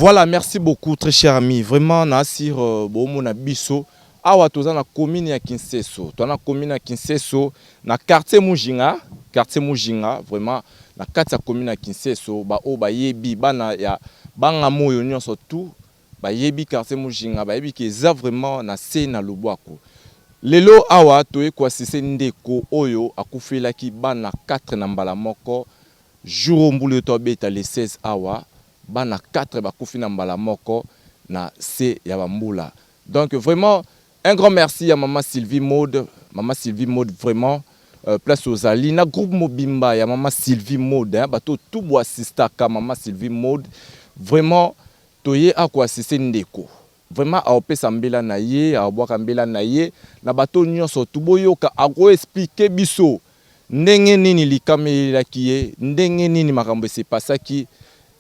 Voilà, merci beaucoup, très cher ami. Vraiment, Nassir, mon abisso. Awa toza na commune ya Kinseso. Toza na commune ya Kinseso, na quartier Mujinga, vraiment na quartier commune ya Kinseso, ba o ba yebi bana ya banga moyo nyonso tout, ba yebi quartier Mujinga, ba yebi ki eza vraiment na se na lobwako. Lelo awa toye kwa sise ndeko oyo akufela ki bana 4 na mbala moko, jour mbulu to beta le 16 awa, bana 4 bakufi na mbala moko na se ya bambula. Donc vraiment un grand merci à Maman Sylvie Maude. Maman Sylvie Maude, vraiment, place aux Ali. Na groupe Mobimba, il y a Maman Sylvie Maude. Hein, bateau tout bois assista ka Maman Sylvie Maude. Vraiment, toye a quoi c'est ndeko. Vraiment, a opé sambela na ye, a boire kambela na ye. Na bateau nyonso tout boyo ka a go expliquer biso. Ndenge nini likame la kiye, ndenge nini makambo se passa ki,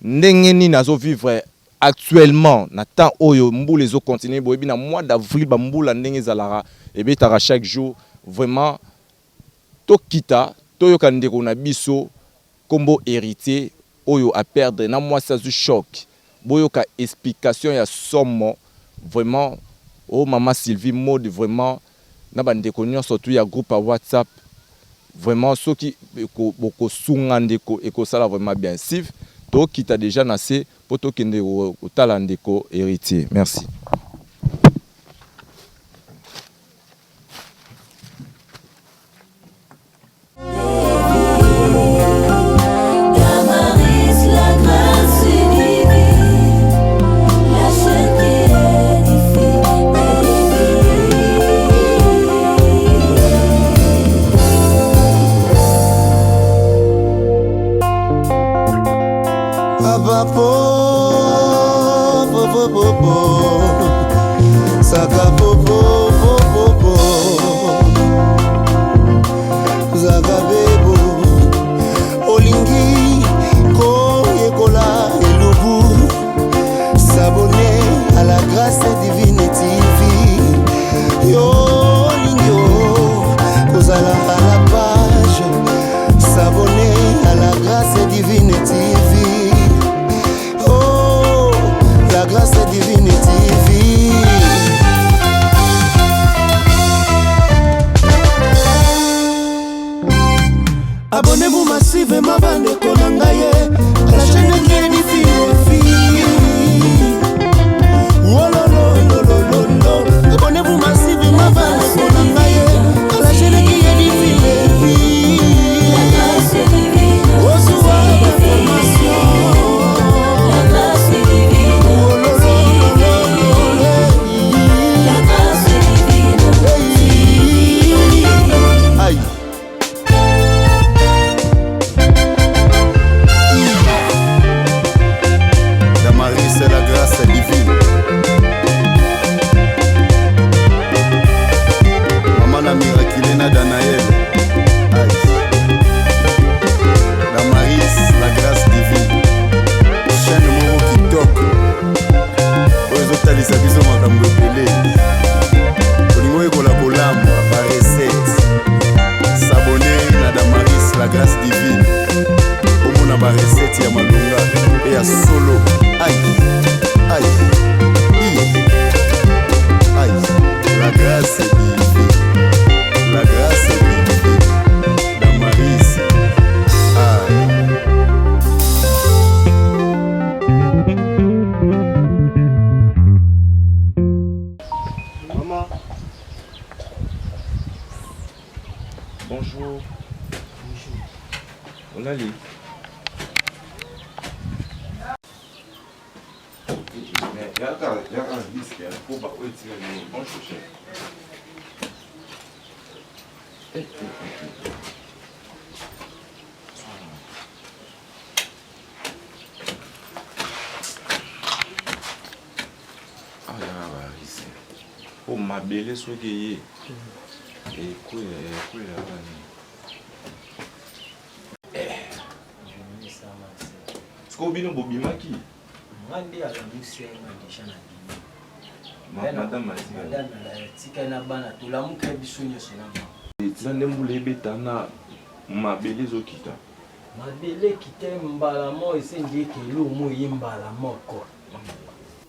ndenge nini nazo vivre actuellement, na temps oyo mboule zo continuer boyebi na mois d'avril ba mboula ndenge zalara et betara chaque jour vraiment to kita to yo kandeko na biso kombo héritier oyo a perdre na moi ça zu choc boyo ka explication ya somo vraiment oh Maman Sylvie Maude vraiment na bandeko nyonso tout ya groupe à WhatsApp vraiment ceux qui boko sunga ndeko eko sala vraiment bien sif to kita déjà nassé poto kende au talandeko héritier. Merci. Abonnez-vous massivement bandeko na ngai à la chaîne Kenny Fifi. Oh lo lo lo lo lo. Abonnez-vous massivement bandeko na ngai à la chaîne Kenny Fifi. Oh soir la formation. La grâce divine. Oh lo lo lo lo. La grâce divine. Aïe. C'est la grâce divine. Maman la miraculée na Danaël. La Maris, la grâce divine. Chaîne Moro qui toque. Aux autres les abisos makambo pelé. Kolingo ekola kolambo pa recette. S'abonner na Damaris, la grâce divine. Omona ba recette ya malunga et ya solo. Aïe, aïe, aïe, la grâce est divine, la grâce est divine, la Marise, aïe. Maman, bonjour. On a les. Il y a un disque, il faut pas retirer le bon chouchou. Ah, il y a ici. Pour ma belle, ce qui est. Et quoi, est-ce qu'on vient au Bobimaki? Madame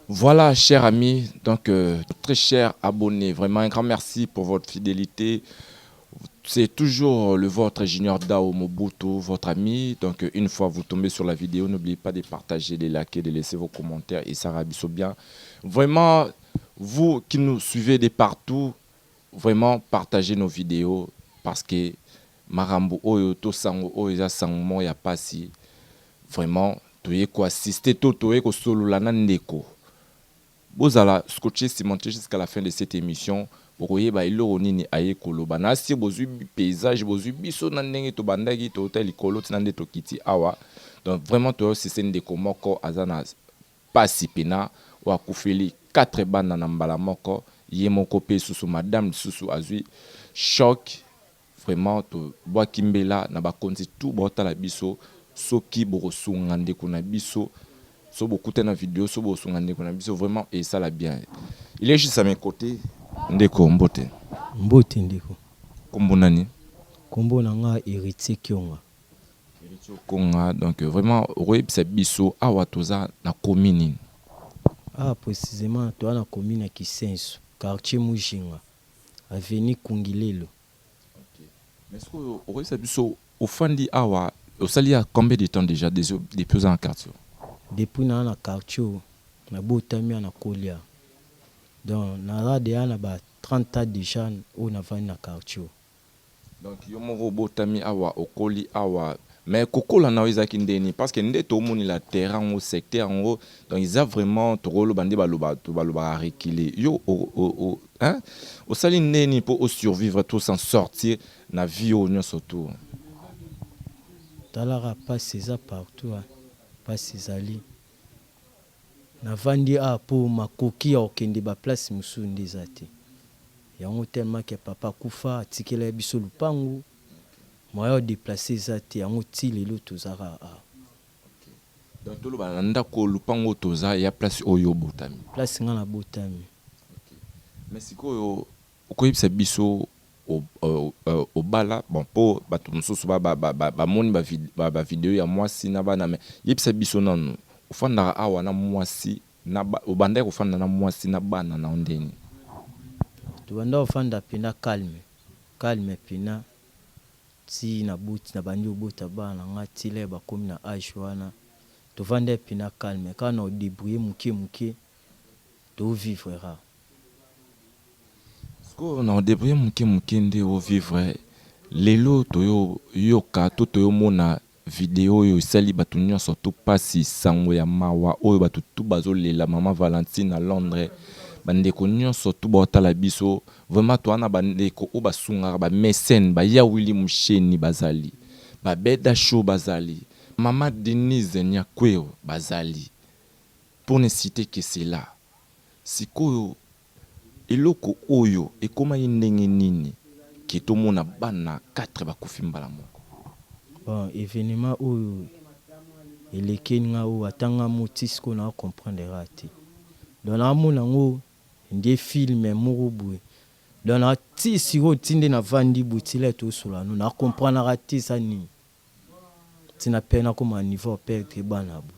Voilà, chers amis, donc très chers abonnés, vraiment un grand merci pour votre fidélité. C'est toujours le vôtre Junior Dao Mobutu, votre ami. Donc une fois vous tombez sur la vidéo, n'oubliez pas de partager, de liker, de laisser vos commentaires et ça rabisso bien. Vraiment, vous qui nous suivez de partout, vraiment partagez nos vidéos parce que Marambo Oyo, Tosango Oyo, Sango, ya pasi. Vraiment, tu es quoi assister, tu es quoi solo la nandeko. Vous allez scotcher, cimenter jusqu'à la fin de cette émission. Vous voyez, il y a des koloba. Si vous avez des paysages, vous avez des bisous, to bandagi, to hotel, kolo, tinande to kiti awa. Donc vraiment, c'est une des komoko azana pas si pena ou a koufeli 4 bandes na mbala moko. Yemoko pe susu madame susu azui choc. Vraiment, to bois kimbela na ba konti tout bota la biso soki borosu ngande kuna biso. So beaucoup de vidéos, so beaucoup de vraiment et ça l'a bien. Il est juste à mes côtés. Ndeko Mbote. Mbote ndeko. Kombo nani? Kombo nanga Héritier Kionga. Héritier Konga, donc vraiment royebisa biso awa toza na commune. Ah précisément toi na commune ya Kisenso, quartier Mujinga, avenue Kungilelo. OK. Mais est-ce que royebisa biso au fandi awa, au sali a combien de temps déjà depuis en quartier? Depuis na quartier na botami na kolia. Donc na radea na ba 30 ans déjà on a venu na quartier. Donc yomo botami awa okoli awa mais kokola na ezaki ndeni parce que ndé to moni la terrain au secteur en haut donc ils a vraiment to rolo bande baloba reculer yo hein au sali ndeni pour survivre tout sans sortir na vie au nyonso tout. Talara pas ça partout. Pas ali na vandi a pour makoki ya okende ba place musu ndeza te yango tellement que papa kufa atikela biso lupangu moyo déplacer za te yango ti lelo tozara a donc to lo balanda ko lupangu toza ya place oyo botami place ngana botami. Mais sikoyo okoyebisa biso au bala bon po bato mususu ba moni ba vidéo ya mwasi na bana mais yebisa biso nanu ufanda awa na mwasi na ubanda ufanda na mwasi na bana na ondeni tubanda ufanda pina calme pina ti na buti na bandi obota bana ngati le ba komi na age wana tuvanda pina calme kana o débrouiller muke to vivre ra. On a débrouillé mukende au vivre lelo toyo yoka toyo mona vidéo yo sali batu nyonso to pasi sango ya mawa oyo batu tu bazolela mama Valentine à Londres bandeko nyonso tu botala biso vraiment to ana bandeko o basunga ba mécène ba ya Willy Musheni bazali ba Beda Show bazali mama Denise Nyakweo bazali pour ne citer que cela sikoyo eloko oyo ekoma ndenge nini ki tomona bana 4 bakufi mbala moko. Bon événement oyo elekenga o atanga motisco na comprendre rati donc na mona ngo ndie film moko boye donc na ti siro tinde na vandi butile to sula no na comprendre rati ça ni tina pena comme niveau perdre bana bo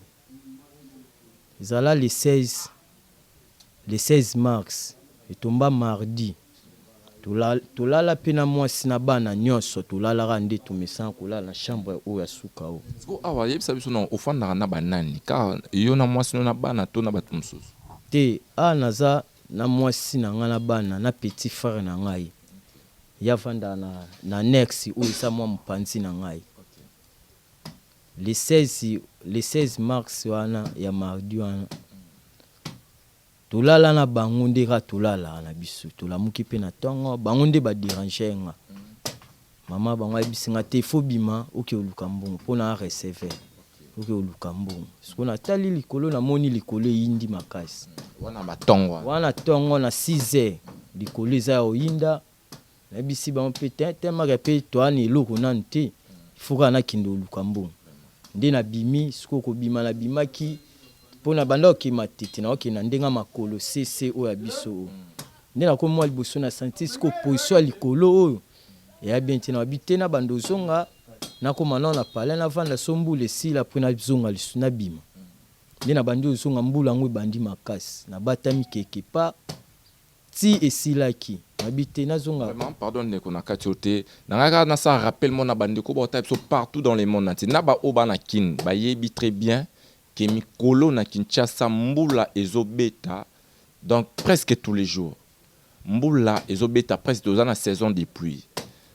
zala le 16 mars etomba mardi tolala pena mwasi na bana nyonso tolalaka nde tumesana kolala na chambre oyo ya suka o siko awa yebisa biso na ofandaka na banani ka yo na mwasi no na bana to na bato mosusu te a naza na mwasi na nga na bana na petit frère na ngai ya vanda na nex oyo esa mwa mopanzi na ngai le 16 mars wana ya mardi wana tolala na bango ndeka tolala na biso tolamuki pe na tongo bango nde ba déranger nga mama bango abisinga te fobima oke oluka mbongo pona recevoir oke oluka mbongo siko na tali likolo na moni likolo yindi makasi wana tongo na 6h likolo eza oyinda na bisi bango pe tellement pe toani eloko nanu te fuka na kindo oluka mbongo nde na bimi siko ko bima na bimaki pona banda ki matiti na okina ndenga makolo cc o ya biso nde na ko mwa liboso na scientiste ko position likolo oyo ya bien tina habité na bando zonga na ko mana na pale na vanda sombu le sila pona zonga lisuna bima nde na bandi ozonga mbula yango ebandi makasi nabatami quelque part ti esilaki nabite nazonga vraiment pardon ndeko na kati ote nangaka na ça rappelle mon bandeko ba ota biso partout dans le monde entier na ba oba na kin ba yebi très bien que mikolo na Kinshasa mbula ezobeta donc presque tous les jours mbula ezobeta presque dans la saison des pluies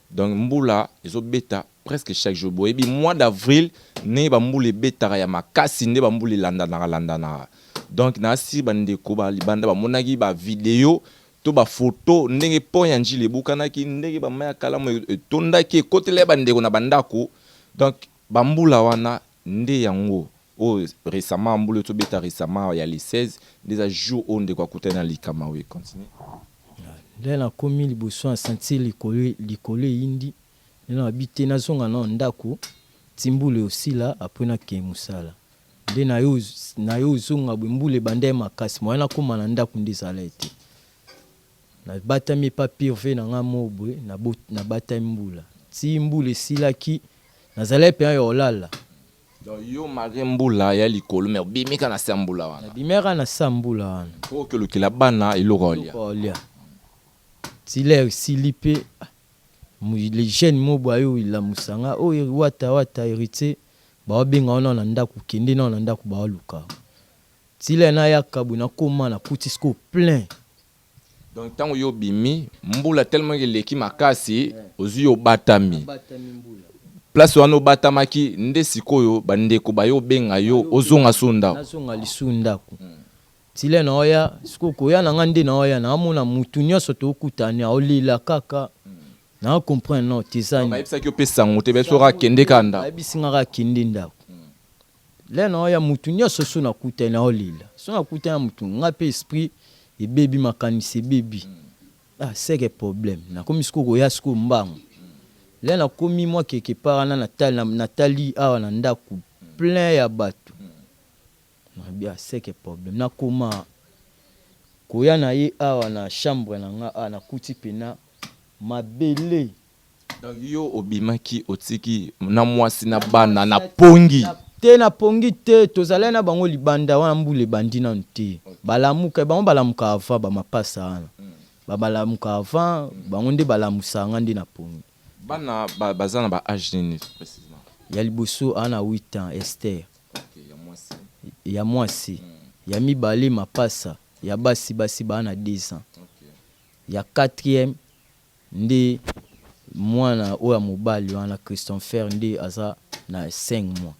donc mbula ezobeta presque chaque jour boyebi mois d'avril ne ba mbula beta ya makasi ne ba mbula landa donc na si bandeko ba libanda ba monaki ba vidéo to ba photo ndenge po ya njile bukanaki ndenge ba maya kalamu tondaki kotele bandeko na bandako donc bambula wana nde yango o récemment mbula to beta récemment ya les 16 des jours onde kwa kutana likama we continue nde na komi liboso a sentir likolo indi nde habité na zonga na ndako timbule osila après na ke musala nde na yo zonga mbule bande makasi mwana koma na ndako ndi sala ete na batami pa pire na nga mobwe na batami mbula ti mbule silaki nazala pe yo olala donc yo mari mbula ya likolo mais bimika na sambula wana bimeka na sambula wana pour que le kilabana ilokolia ti l'air silipe les jeunes mobwa yo ila musanga o wata hérité ba benga ona na ndako kende na ndako ba luka ti le na yakabu na koma na kutisko plein. Donc tant yo bimi mbula tellement que leki makasi ozu yo batami place wana batamaki nde sikoyo bandeko bayo benga yo ozonga sonda nazonga lisunda ko tile na oya sikoko ya na ngande na oya na amona mutu nyoso to kutani olila kaka na comprendre non tisani ba ipsa ki pesa ngote beso ka kende kanda ba bisinga ka kende ndako le na oya mutu nyoso so na kutani na olila so na kutani mutu ngape esprit et baby makanisi baby c'est que problème na komi siko ya siko mbango là na komi moi quelque part na Nathalie awa na ndaku plein ya bato na bien c'est que problème na koma koya na ye awa na chambre na nga na kuti pena mabele donc yo obimaki otiki na mwasi na bana na pongi te na pongi te tozala na bango libanda wana mbule bandi na nte balamuka bango balamuka ava ba mapasa wana balamuka ava bango nde balamusanga nde na pongi bana bazana ba âge ni précisément ya liboso ana 8 ans Esther okay ya mwasi ya mibale mapasa ya basi bana 10 ans okay ya 4e nde mwana oya mobali wana Christopher nde aza na 5 mois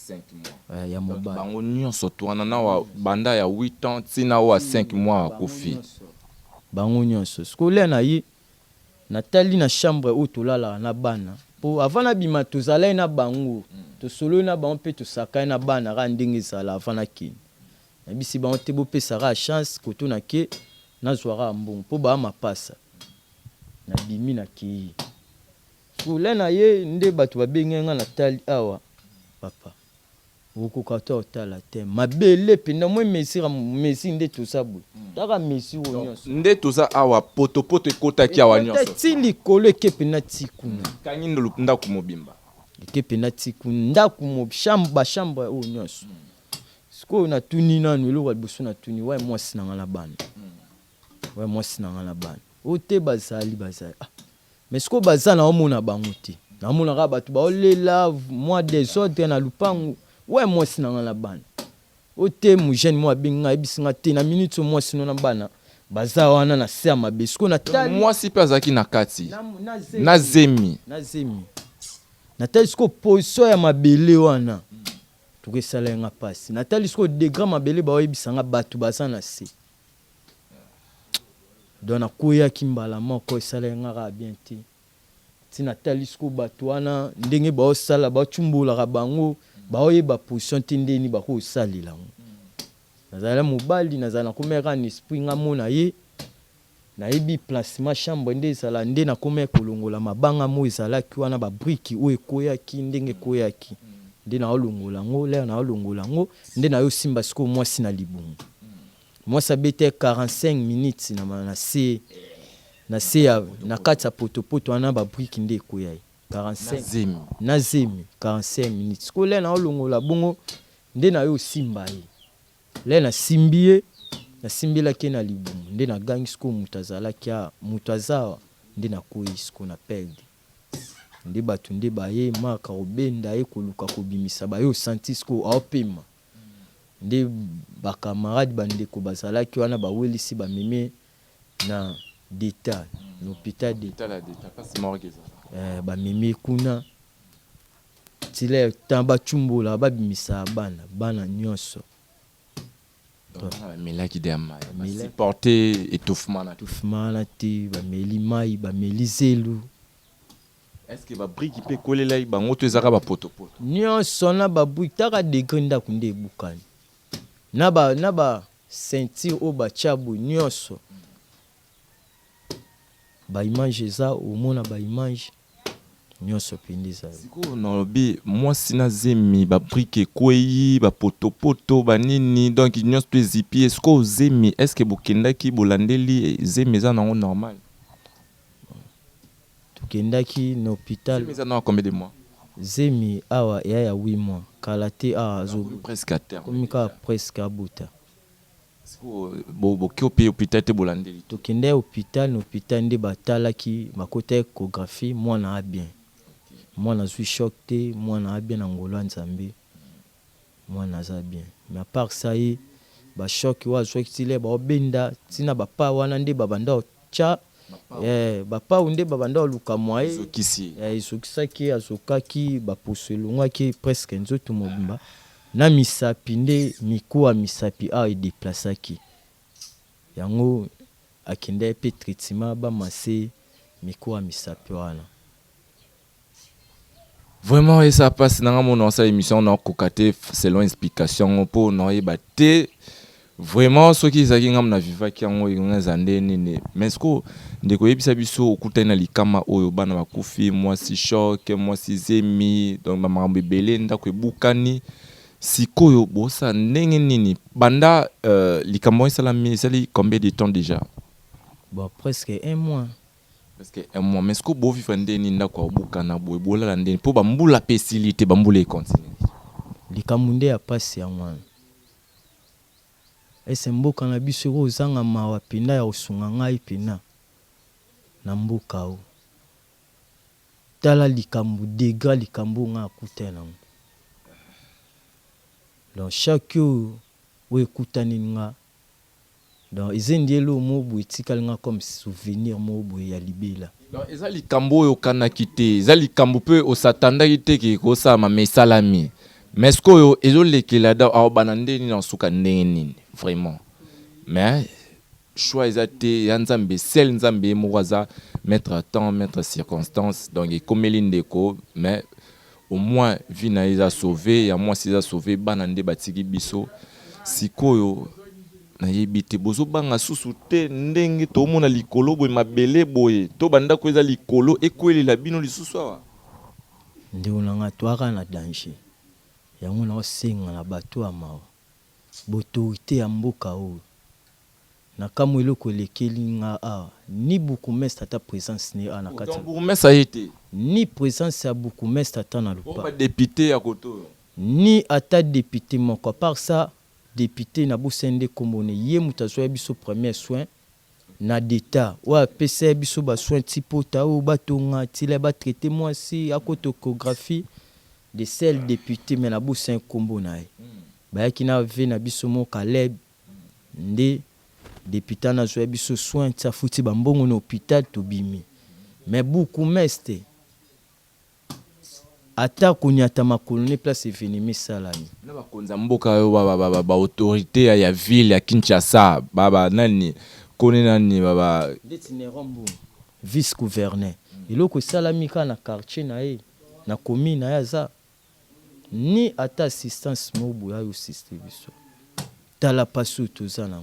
5 mois ya mobali bango nyonso twana na wa banda ya 8 ans tina wa 5 mois kofi bango nyonso skole na ye Nathalie na chambre où tolala na bana po avana bima tozala na bango to solo na bango pe to saka na bana ra ndenge sala avana ki na bisi bango te bo pesa ra chance koto na ke na zwara mbongo po ba mapasa na bimi na ki skole na ye nde bato babenga Nathalie awa papa okokato otala te mabele penda moi Messi nde tosabu taka Messi onyoso nde toza awa poto ekotaki awa nyonso ti likolo ekepe na tikuna kanyi ndaku mobimba ekepe na tikuna ndaku mo chambre o nyonso siko na tuni nanu eloko liboso na tuni wa mwasi nanga na bana wa mwasi nanga na bana ote bazali mais siko bazana omona bango te na mona ka bato ba olela moi des autres na lupangu ouais moi sinanga na bana ote mu jeune moi binga ebisinga te na minute moi sino na bana baza wana na se mabesko na tali moi si pazaki na kati na zemi na tali sko position ya mabele wana tukesala nga pasi na tali sko degré mabele ba ebisanga bato baza na se dona koya kimbala moko esala nga ra bien te tina tali sko bato wana ndenge ba osala ba chumbola bango baoye ba position tindeni ba ko salila nazala mobali nazala komeka ni esprit ngamona ye na yebi placement chambre nde sala nde na komeka kolongola mabanga mo ezala ki wana ba brique o ekoya ki ndenge koya ki nde na olongola ngo le na olongola ngo nde na yo simba siko mwasi na libungu mwasi abete 45 minutes na se na kati ya potopoto wana ba brique nde ekoya 45 na zemi 45 minutes ko le na olongola bongo nde na yo simba ye le na simbiye na simbila ke na libumu nde na gangi siko mutazala kia mutazawa nde na koyi siko na perde nde batu nde baye maka obenda ye koluka kobimisa baye osanti siko aopema nde bakamarade bandeko bazalaki wana bawelisi bameme na d'etat na hôpital d'etat bameme kuna tile tan bachumbola babimisa bana nyonso bamelaki de mai supporter étouffement na te bameli mai bameli zelu. Est-ce que ba brique peut coller là bango to ezaka ba potopoto nyonso na babuki taka degré ndako nde ebukani na ba ceinture o bachabu nyonso ba image eza omona ba image nyonso pendeza siko na lobi moi sina zemi ba brique koyi ba potopoto banini donc nyonso to ezipi est-ce que zemi est-ce que bokendaki bolandeli zemi eza nango normal tukendaki na hôpital zemi eza na combien de mois zemi awa ya 8 mois kalate awa zo presque à terme komika presque abuta siko bo ki hôpital te bolandeli tukende hôpital na hôpital nde batalaki makota échographie mwana a bien mwana zwi choc te mwana a bien na ngolo nzambe mwana za bien mais à part ça yi ba choc wa choc tile ba obenda tina bapa wana nde babanda cha bapa unde babanda luka moye isokisaki azokaki baposelongaki presque nzoto mobimba na misapi nde mikuwa misapi a déplaçaki yango akende pe traitement bamase mikuwa misapi wana. Vraiment et ça passe dans mon émission on a cocaté selon explication pour non yebate vraiment ceux qui zaki ngam na viva ki yango ngazande nini mais ce que ndeko yebisa biso okuta na likama oyo bana bakufi moi si choc moi si zemi donc ba makambo ebele ndako ebukani sikoyo bosa ndenge nini banda likambo salami sali combien de temps déjà bon presque 1 mois parce que un mois mais ce que bo vivre ndeni ndako bukana bo ebola la ndeni po bambula facilité bambula continue likambo nde ya pasi ya mwana ese mboka na biso ko zanga mawa pina ya osunga ngai pina na mboka o tala likambo dégâts likambo nga akutana donc chaque o ekutani nga donc ezendelo mobu etikali nga comme souvenir mobu ya libela donc eza likambo oyo kanaki te eza likambo pe osatandaki te ke kosama mesalami mais ce que oyo ezolekela da aobana ndeni na suka ndenge nini vraiment mais choix ezate ya nzambe sel nzambe moko aza mettre temps mettre circonstance donc ekomeli ndeko mais au moins vie na eza sauvé ya moi si eza sauvé bana nde batiki biso sikoyo na yebi te bozobanga susu te ndenge tomona likolo boye mabele boye to banda ko eza likolo ekwelela bino lisusu awa nde onanga twaka na danger yango na osenga na bato ya mawa botorité ya mboka oyo na kamwe eloko elekeli nga awa ni bukumestre ata présence ne ana kati bukumestre ayete ni présence ya bukumestre ata na lupa ba député ya koto ni ata député moko par ça député na bosende komone ye mutazo biso premier soin na d'état wa pesa biso ba soin tipota o batonga tile ba traiter moi si akotographie de celle député mais na bosen kombo na ye ba kina ve na biso mo Caleb nde député na zo biso soin tsa futi ba mbongo na hôpital to bimi mais beaucoup meste ata kunyata makoloni place evenemi salami na bakonza mboka yo ba autorité ya ville ya Kinshasa baba nani kone nani baba Detinerombo vice gouverneur eloko salami kana quartier na ye na commune na yaza ni ata assistance mobu ya yo système biso tala pasu tozana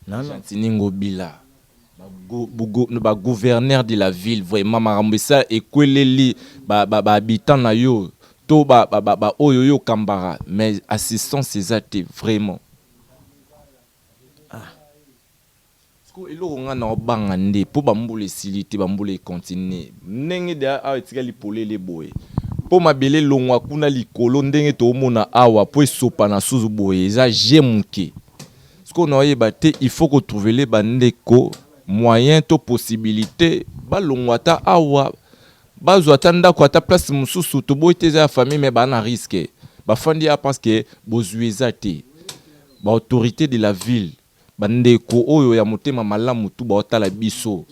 nana tiningo bila ba gouverneur de la ville vraiment marambisa ekweleli ba habitant na yo to ba oyo yo kambara mais assistance ezate vraiment sko eloko nga na obanga nde po bambula esilite bambula continue ndenge de a etikali polele boye po mabele longwa kuna likolo ndenge to mona awa po esopa na suzu boye eza jemuke. Ce qu'on a ébatté, il faut que trouver les bandeko moyens to possibilité ba longwa ta awa ba zwatanda ko ta place mususu to boite za famille mais ba na risque. Ba fandi a parce que bozueza te. Ba autorité de la ville bandeko oyo ya motema malamu tu ba otala biso.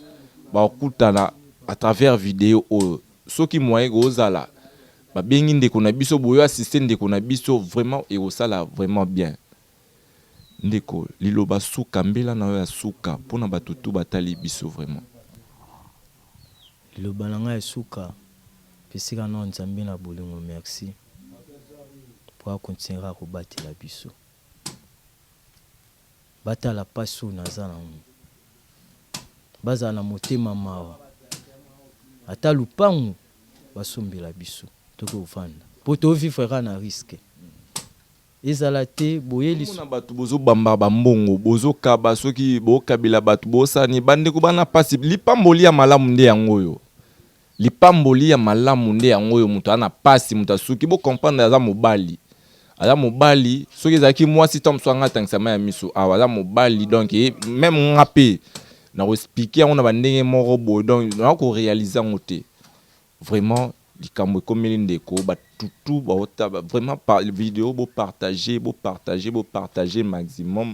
Ba okutana à travers vidéo oyo. Soki moyen gozala ba bengi ndeko na biso boyo assister ndeko na biso vraiment et osala vraiment bien. Ndeko liloba suka mbela na yo ya suka pona batutu batali biso vraiment. Liloba na nga ya suka pesika na nzambe na bolingo merci pour continuer à combattre la biso. Batala paso naza na mu. Baza na motema mawa. Ata lupangu basombela biso toko ufanda. Poto vivre na risque. Ezala te boyeli na batu bozo bamba bambongo bozo kaba soki bo kabila batu bosa ni bande ko bana pasi lipamboli ya malamu nde yango yo. Lipamboli ya malamu nde yango yo mutu ana pasi mutu suki bo comprendre za mobali. Aza mobali soki zaki mwasi tom swanga tangsama ya miso awa za mobali donc même ngape na ko expliquer on a bandenge moko bo donc na ko réaliser ngote. Vraiment likambo komeli ndeko batutu baota vraiment par vidéo bo partager maximum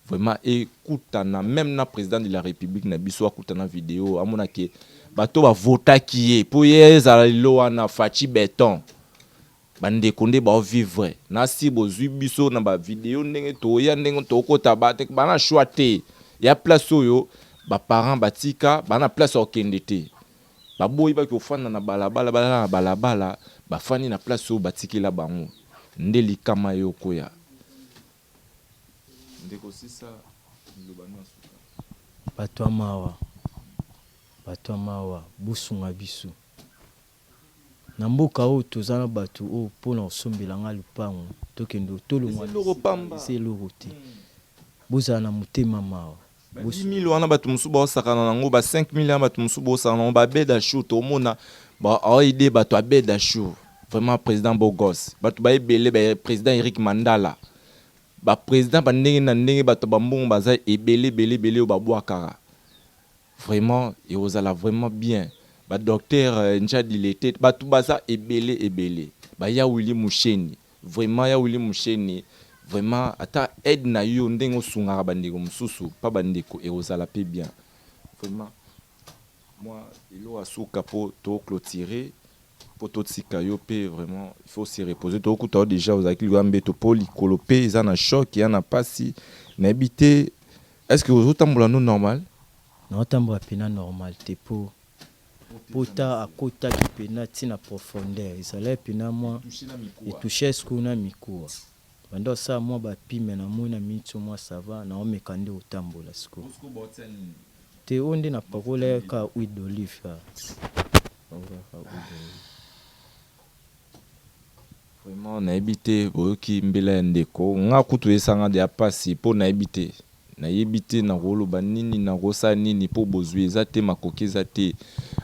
vraiment écoutana même na président de la république na biso akutana vidéo amona ke bato ba vota kié pour yeza loana fachi béton bandeko nde ba vivre na si bozwi biso na ba vidéo ndenge to ya ndenge to kota bate bana choité ya place oyo ba parents batika bana place okende te. Baboyi ba kofanda na balabala bafani na place oyo batikela bango nde likama yo koya ndeko sisa lobano asuka bato mawa busunga bisu na mboka oyo tozana bato oyo mpona osombela nga lupango tokende otolongwa ese loro te bozala na motema mawa 10 000 wana batu musu ba osakana nango ba 5 000 wana batu musu ba osakana nango ba beda chou to mona ba aide batu a beda chou vraiment président Bogos batu ba ebele ba président Eric Mandala ba président ba ndenge na ndenge batu ba mbongo baza ebele ba boakara vraiment et ozala vraiment bien ba docteur Njadi Lete batu baza ebele ba ya Willy Musheni vraiment ya Willy Musheni vraiment ata aide na yo ndengo sungara bandeko mususu pa bandeko et osala pe bien vraiment moi ilo asuka po to clôturer po to tsika yo pe vraiment il faut se reposer to kuta déjà aux akili gambe to poli kolopé za na choc ya na pasi na habiter est-ce que vous otambola no normal na otambola pena normal te po pota akota ki pena tina profondeur isala pena moi et toucher ce qu'on a mikoa bando sa moi ba pime na mona mitso moi ça va na omekande otambola siko te onde na parole ka huile d'olive vraiment na ebité boyoki mbela ndeko nga kutu esanga de apasi po na ebité na roloba nini na rosa nini po bozwi ezate makoki ezate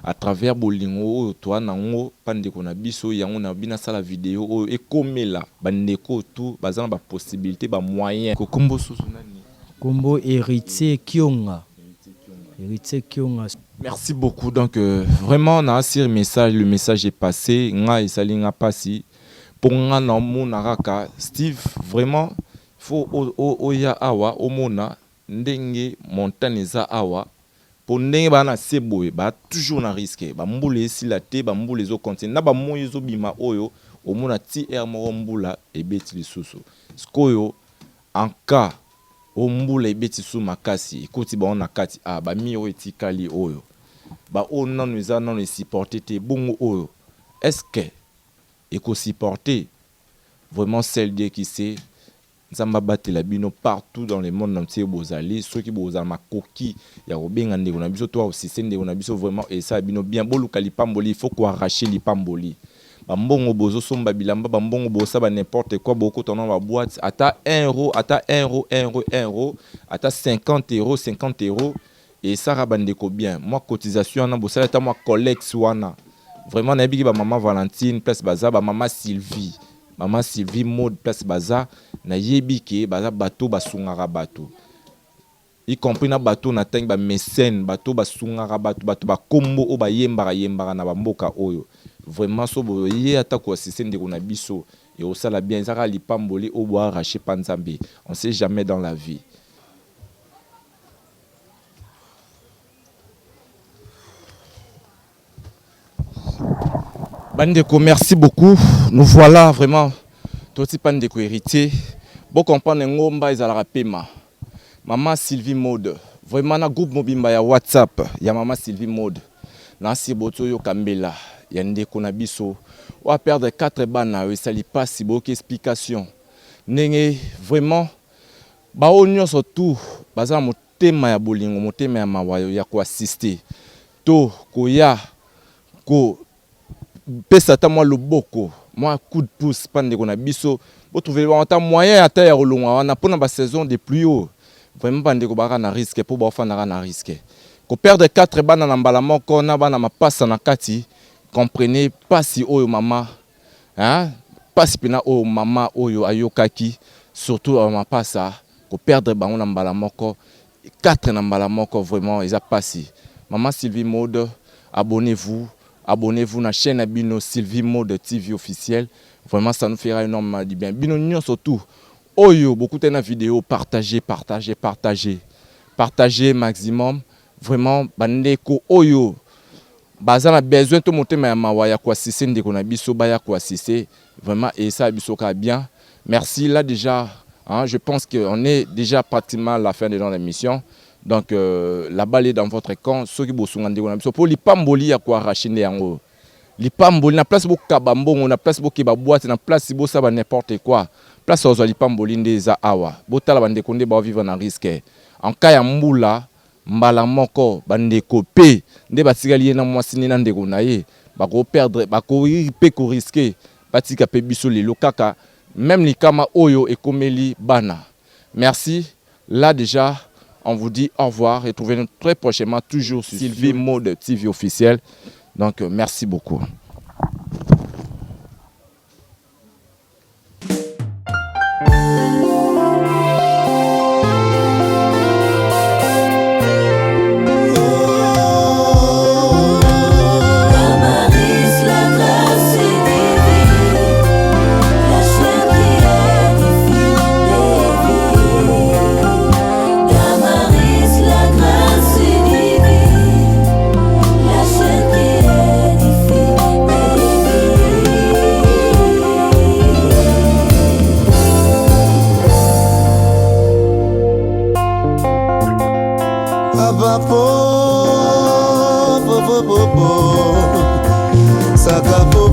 à travers bolingo toi nango pandeko na biso yango na bina sala vidéo o ekomela bandeko tout bazana ba possibilité ba moyen ko kombo susu nani kombo héritier Kionga. Merci beaucoup donc vraiment na asir message le message est passé nga esalinga pasi pour nga na mona raka Steve vraiment faut oya awa omona ndenge montagne za awa pour ndenge bana seboye ba toujours na risque ba mbula esila te ba mbula ezo continue na ba moyo ezo bima oyo omona ti air mo mbula ebeti lisusu skoyo en cas o mbula ebeti su makasi ikoti ba ona kati ba mi o etikali oyo ba ona nuza non le supporter te bongo oyo est-ce que eko supporter vraiment celle qui sait nzamba batela bino partout dans le monde entier bozali ceux qui bozala makoki ya kobenga ndeko na biso to aussi ndeko na biso vraiment et ça bino bien boluka lipamboli il faut ko arracher lipamboli bambongo bozo somba bilamba bambongo bosa ba n'importe quoi beaucoup tonon ba boîte ata 1 euro ata 1 euro ata 50 euros et ça rabandeko bien moi cotisation na bosala ta moi collecte wana Vraiment na biki ba maman Valentine place baza ba maman Sylvie. Maman Sylvie mode place baza na yebiki baza bato basungaka bato. Y compris na bato na tangi ba mécène bato basungaka bato ba kombo o ba yembara na ba mboka oyo. Vraiment so boye ata ko assisté ndeko na biso et au sala bien zaka lipamboli o bo arracher panzambe. On sait jamais dans la vie. Bandeko, merci beaucoup. Nous voilà vraiment tout petit bandeko héritier. Bon comprendre ngomba ezala pema. Maman Sylvie Mode. Vraiment na groupe mobimba ya WhatsApp ya Maman Sylvie Mode. Na si boto yo kambela ya ndeko na biso. Wa perdre 4 bana yo sali pas si beaucoup explication. Nenge vraiment ba onyo surtout baza motema ya bolingo, motema ya mawayo ya ko assister. To koya ko pesa ta moi loboko moi coup de pouce pande ko na biso bo trouver ata moyen ata ya rolonga wana pona ba saison de pluie vraiment pande ko baka na risque pour ba fana na risque ko perdre 4 bana na mbala moko na bana mapasa na kati comprenez pas si oyo mama hein pas si pena oyo mama oyo ayokaki surtout mapasa ko perdre bango na mbala moko 4 na mbala moko vraiment ils a passé. Maman Sylvie Mode, abonnez-vous à la chaîne Bino Sylvie Mode TV officiel. Vraiment, ça nous fera énormément du bien. Bino Nyon surtout. Oyo, beaucoup de vidéos, partagez maximum. Vraiment, bandeko Oyo. Bazana besoin de monter ma mawaya kwa sise ndeko na biso baya kwa sise. Vraiment, et ça biso ka bien. Merci là déjà. Hein, je pense qu'on est déjà pratiquement à la fin de l'émission. Donc la balle est dans votre camp. Ceux qui bossent pour les pamboli à quoi arracher yango. Les pamboli na place beaucoup kabambo, na place beaucoup boîte, na place si ça va n'importe quoi. Place aux les pamboli ndeza awa. Botala bande konde ba vivre na risque. En cas ya mbula mbala moko bande kopé nde batigali na mwasini na ndeko na ye ba ko perdre ba ko pe ko risquer batika pe biso le lokaka même likama oyo ekomeli bana. Merci. Là déjà on vous dit au revoir et trouvez-nous très prochainement toujours sur Sylvie Mode TV officiel. Donc merci beaucoup. Sakapo